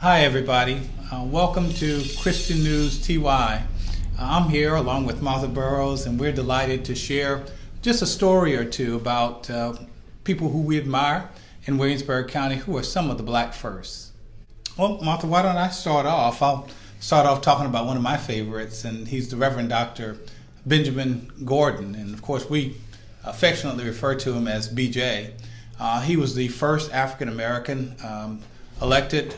Hi everybody, welcome to Christian News TY. I'm here along with Martha Burrows, and we're delighted to share just a story or two about people who we admire in Williamsburg County who are some of the black firsts. Well, Martha, why don't I start off? I'll start off talking about one of my favorites, and he's the Reverend Dr. Benjamin Gordon, and of course we affectionately refer to him as BJ. He was the first African American elected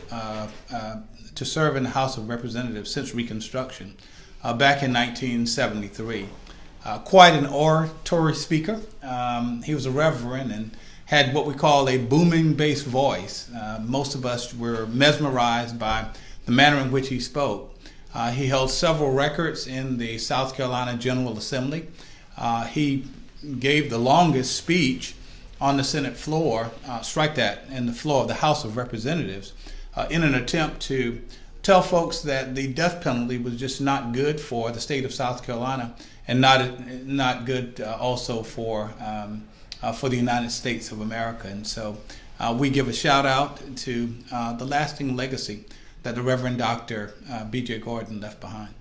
to serve in the House of Representatives since Reconstruction back in 1973. Quite an oratory speaker. He was a reverend and had what we call a booming bass voice. Most of us were mesmerized by the manner in which he spoke. He held several records in the South Carolina General Assembly. He gave the longest speech on the Senate floor, strike that, in the floor of the House of Representatives, in an attempt to tell folks that the death penalty was just not good for the state of South Carolina, and not good also for the United States of America. And so we give a shout out to the lasting legacy that the Reverend Dr. B.J. Gordon left behind.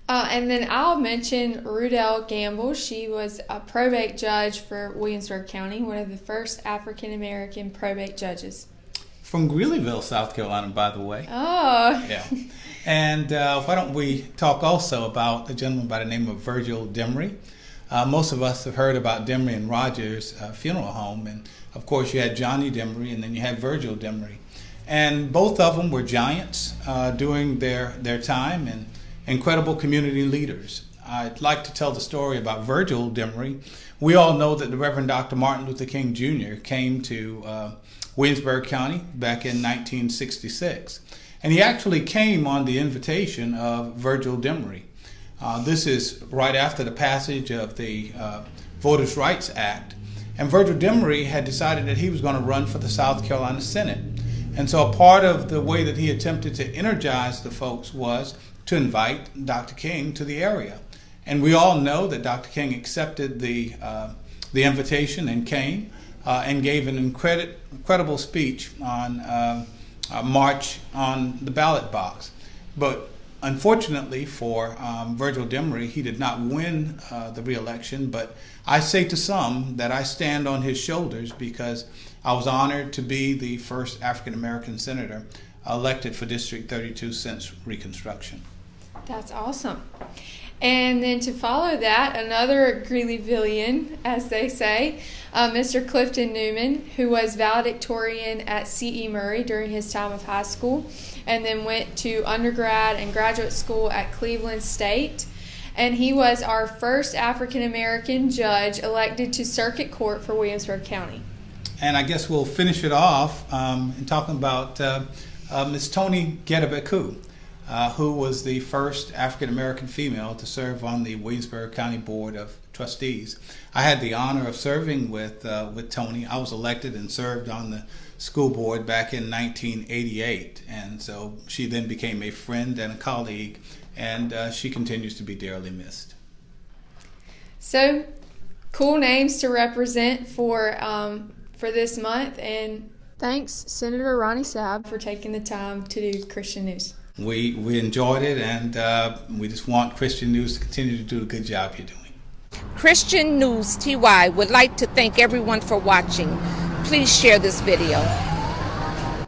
And then I'll mention Rudel Gamble. She was a probate judge for Williamsburg County, one of the first African American probate judges. From Greeleyville, South Carolina, by the way. Oh. Yeah. And why don't we talk also about a gentleman by the name of Virgil Demery. Most of us have heard about Demery and Rogers Funeral Home, and of course you had Johnny Demery, and then you had Virgil Demery. And both of them were giants during their time, and incredible community leaders. I'd like to tell the story about Virgil Demery. We all know that the Reverend Dr. Martin Luther King Jr. came to Williamsburg County back in 1966. And he actually came on the invitation of Virgil Demery. This is right after the passage of the Voters' Rights Act. And Virgil Demery had decided that he was going to run for the South Carolina Senate. And so a part of the way that he attempted to energize the folks was to invite Dr. King to the area. And we all know that Dr. King accepted the invitation and came and gave an incredible speech on March on the ballot box. But unfortunately for Virgil Demery, he did not win the re-election, but I say to some that I stand on his shoulders because I was honored to be the first African American senator elected for District 32 since Reconstruction. That's awesome. And then to follow that, another Greeleyvillian, as they say, Mr. Clifton Newman, who was valedictorian at C.E. Murray during his time of high school, and then went to undergrad and graduate school at Cleveland State. And he was our first African American judge elected to circuit court for Williamsburg County. And I guess we'll finish it off in talking about Ms. Toni Gedebeku, who was the first African American female to serve on the Williamsburg County Board of Trustees. I had the honor of serving with Toni. I was elected and served on the school board back in 1988, and so she then became a friend and a colleague, and she continues to be dearly missed. So, cool names to represent for this month, and thanks, Senator Ronnie Sabb, for taking the time to do Christian News. We enjoyed it, and we just want Christian News to continue to do the good job you're doing. Christian News TY would like to thank everyone for watching. Please share this video.